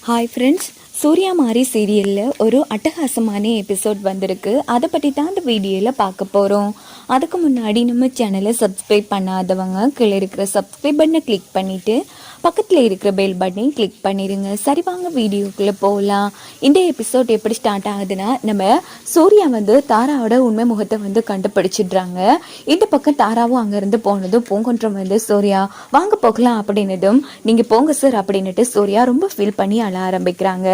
Hi friends, Surya மாரி சீரியலில் ஒரு அட்டகாசமான எபிசோட் வந்திருக்கு. அதை பற்றி தான் இந்த வீடியோவில் பார்க்க போகிறோம். அதுக்கு முன்னாடி நம்ம சேனலை சப்ஸ்கிரைப் பண்ணாதவங்க கீழே இருக்கிற சப்ஸ்கிரைப் பட்டனை கிளிக் பண்ணிவிட்டு பக்கத்தில் இருக்கிற பெல் பட்டனையும் கிளிக் பண்ணிடுங்க. சரி, வாங்க வீடியோக்குள்ளே போகலாம். இந்த எபிசோட் எப்படி ஸ்டார்ட் ஆகுதுன்னா, நம்ம சூர்யா தாராவோட உண்மை முகத்தை கண்டுபிடிச்சிடுறாங்க. இந்த பக்கம் தாராவும் அங்கேருந்து போனதும் பூங்கொன்றம் சூர்யா வாங்க போகலாம் அப்படின்னதும் நீங்கள் போங்க சார் அப்படின்னுட்டு சூர்யா ரொம்ப ஃபீல் பண்ணி அழ ஆரம்பிக்கிறாங்க.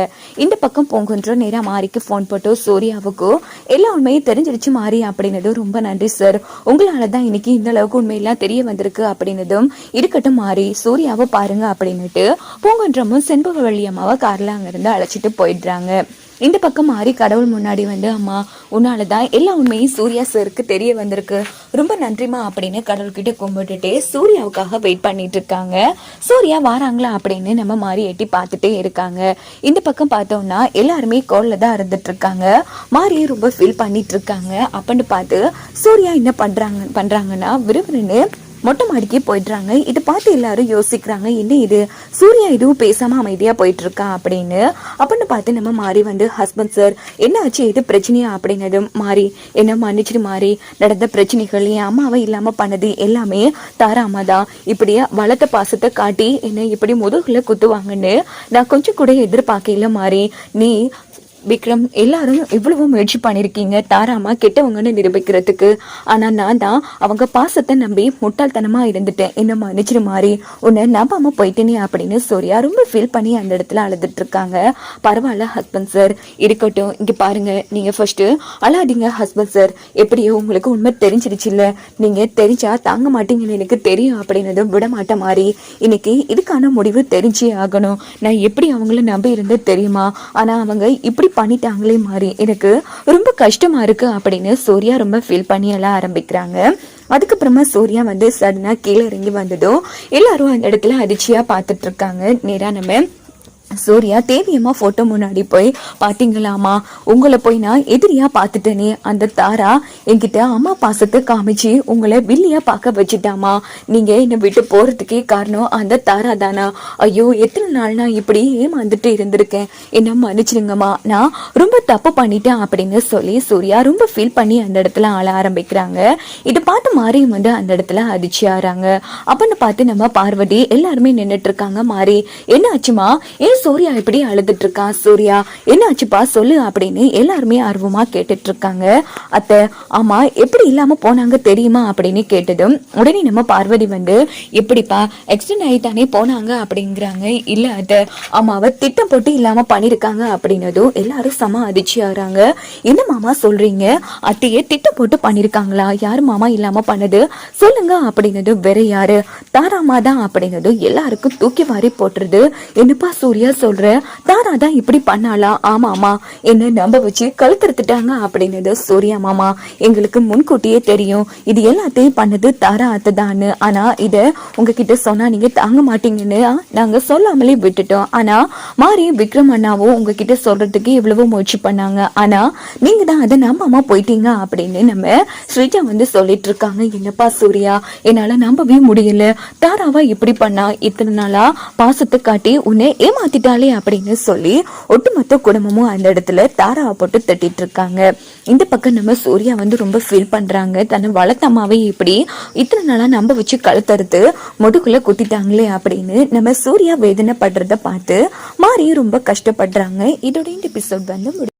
இந்த பக்கம் பூங்கொன்றம் நேராக மாரிக்கு ஃபோன் போட்டு சூர்யாவுக்கும் எல்லா உண்மையும் தெரிஞ்சிருச்சு மாறி அப்படின்னதும் ரொம்ப நன்றி சார், உங்களால தான் இன்னைக்கு இந்த அளவுக்கு உண்மையெல்லாம் தெரிய வந்திருக்கு அப்படின்னதும் இருக்கட்டும் மாறி சூர்யாவை பாருங்க அப்படின்னுட்டு பூங்கொன்றமும் செண்பகவல்லி அம்மாவை கார்ல அங்கிருந்து அழைச்சிட்டு போயிடுறாங்க. இந்த பக்கம் மாறி கடவுள் முன்னாடி அம்மா உன்னாலதான் எல்லா உண்மையும் சூர்யா சாருக்கு தெரிய வந்திருக்கு, ரொம்ப நன்றிமா அப்படின்னு கடவுள்கிட்ட கும்பிட்டுட்டே சூர்யாவுக்காக வெயிட் பண்ணிட்டு இருக்காங்க. சூர்யா வாராங்களா அப்படின்னு நம்ம மாறி எட்டி பார்த்துட்டே இருக்காங்க. இந்த பக்கம் பார்த்தோம்னா எல்லாருமே கோல்ல தான் இருந்துட்டு இருக்காங்க. மாறியை ரொம்ப ஃபீல் பண்ணிட்டு இருக்காங்க. அப்படின்னு பார்த்து சூர்யா என்ன பண்றாங்கன்னா விறுவிறுன்னு மொட்டை மாடிக்கே போயிடுறாங்க. இதை பார்த்து எல்லாரும் யோசிக்கிறாங்க, என்ன இது சூர்யா எதுவும் பேசாம அமைதியா போயிட்டு இருக்கா அப்படின்னு பார்த்து நம்ம மாறி ஹஸ்பண்ட் சார் என்ன ஆச்சு, எது பிரச்சனையா அப்படின்னதும் மாறி என்ன மன்னிச்சிட்டு மாறி நடந்த பிரச்சனைகள் என் அம்மாவை இல்லாம பண்ணது எல்லாமே தாரா அம்மா தான், இப்படியே வளர்த்த பாசத்தை காட்டி என்ன இப்படி முதுகுல குத்துவாங்கன்னு நான் கொஞ்சம் கூட எதிர்பார்க்கல மாறி, நீ விக்ரம் எல்லாரும் இவ்வளவு முயற்சி பண்ணிருக்கீங்க தாராமா கெட்டவங்கன்னு நிரூபிக்கிறதுக்கு, ஆனா நான் தான் அவங்க பாசத்தை நம்பி முட்டாள்தனமா இருந்துட்டேன், என்ன மன்னிச்சிரு மாறி, உன்னை நம்பாம போயிட்டேனே அப்படின்னு சூர்யா ரொம்ப ஃபீல் பண்ணி அந்த இடத்துல அழுதுட்டு இருக்காங்க. பரவாயில்ல ஹஸ்பண்ட் சார், இருக்கட்டும், இங்க பாருங்க, நீங்க ஃபர்ஸ்ட் அழாதீங்க ஹஸ்பண்ட் சார், எப்படியோ உங்களுக்கு உண்மை தெரிஞ்சிருச்சு இல்ல, நீங்க தெரிஞ்சா தாங்க மாட்டீங்கன்னு எனக்கு தெரியும் அப்படின்னதும் விட மாட்டேன் மாறி, இன்னைக்கு இதுக்கான முடிவு தெரிஞ்சே ஆகணும், நான் எப்படி அவங்கள நம்பி இருந்தது தெரியுமா, ஆனா அவங்க இப்படி பண்ணிட்டாங்களே மாறி எனக்கு ரொம்ப கஷ்டமா இருக்கு அப்படின்னு சூர்யா ரொம்ப ஃபீல் பண்ணி எல்லாம் ஆரம்பிக்கிறாங்க. அதுக்கப்புறமா சூர்யா சடனா கீழே இறங்கி வந்ததும் எல்லாரும் அந்த இடத்துல அதிர்ச்சியா பார்த்துட்டு இருக்காங்க. நேரா நம்ம சூர்யா தேவியம்மா போட்டோ முன்னாடி போய் பாத்தீங்களாமா, உங்களை போய் நான் எதிரியா பாத்துட்டேனே, அந்த தாரா என்கிட்ட அம்மா பாசத்தை காமிச்சு உங்களை வில்லியா பார்க்க வச்சுட்டாமா, நீங்க என்னை விட்டு போறதுக்கே காரணம் அந்த தாரா தானா, ஐயோ எத்தனை நாள் நான் இப்படி ஏமாந்துட்டு இருந்திருக்கேன், என்ன மன்னிச்சிருங்கம்மா, நான் ரொம்ப தப்பு பண்ணிட்டேன் அப்படின்னு சொல்லி சூர்யா ரொம்ப ஃபீல் பண்ணி அந்த இடத்துல ஆள ஆரம்பிக்கிறாங்க. இதை பார்த்து மாறியும் அந்த இடத்துல அதிர்ச்சி ஆறாங்க. அப்படின்னு பார்த்து நம்ம பார்வதி எல்லாருமே நின்றுட்டு இருக்காங்க. மாறி என்ன ஆச்சுமா, சூர்யா இப்படி அழுதுட்டு இருக்கா, சூர்யா என்ன ஆச்சுப்பா சொல்லு அப்படின்னு எல்லாருமே ஆர்வமா கேட்டுட்டு இருக்காங்க. அத்தை ஆமா எப்படி இல்லாம போனாங்க தெரியுமா அப்படின்னு கேட்டதும் உடனே நம்ம பார்வதி எப்படிப்பா எக்ஸ்டெண்ட் ஆகிட்டானே போனாங்க அப்படிங்கிறாங்க. இல்ல அத்தை அம்மாவை திட்டம் போட்டு இல்லாம பண்ணிருக்காங்க அப்படின்னதும் எல்லாரும் சம அதிர்ச்சி ஆகிறாங்க. என்ன மாமா சொல்றீங்க, அத்தையே திட்டம் போட்டு பண்ணிருக்காங்களா, யாரு மாமா இல்லாம பண்ணது சொல்லுங்க அப்படின்னதும் வேற யாரு, தாராமா தான் அப்படின்னதும் எல்லாருக்கும் தூக்கி வாரி போட்டுருது. என்னப்பா சூர்யா சொல்ற, தாரா தான் இப்படி பண்ணாளா, ஆமா ஆமா என்ன நம்ப வச்சு கழுத்தறுத்துட்டாங்க அப்படின்னது சூர்யா மாமா, எங்களுக்கு முன்கூட்டியே தெரியும் இது எல்லாத்தையும் பண்ணது தாரா அத்தை தான்னு, ஆனா இத உங்ககிட்ட சொன்னா நீங்க தாங்க மாட்டீங்கன்னு நாங்க சொல்லாமலே விட்டுட்டோம், ஆனா மாறி விக்ரம் அண்ணாவும் உங்ககிட்ட சொல்றதுக்கு எவ்வளவோ முயற்சி பண்ணாங்க, ஆனா நீங்க தான் அதை நம்பாம போயிட்டீங்க அப்படின்னு நம்ம ஸ்ரீஜா சொல்லிட்டு இருக்காங்க. என்னப்பா சூர்யா என்னால நம்பவே முடியல, தாராவா இப்படி பண்ணா, இத்தனை நாளா பாசத்தை காட்டி உன்னை ஏமாத்திட்டாலே அப்படின்னு சொல்லி ஒட்டுமொத்த குடும்பமும் அந்த இடத்துல தாராவை போட்டு தட்டிட்டு இருக்காங்க. இந்த பக்கம் நம்ம சூர்யா ரொம்ப ஃபீல் பண்றாங்க, தன்னை வளர்த்த அம்மாவே இப்படி இத்தனை நாளா நம்ப வச்சு கழுத்தறுத்து முதுகுல குத்திட்டாங்களே அப்படின்னு நம்ம சூர்யா வேதனை படுறத பார்த்து மாறி ரொம்ப கஷ்டப்படுறாங்க. இதோட இந்த எபிசோட்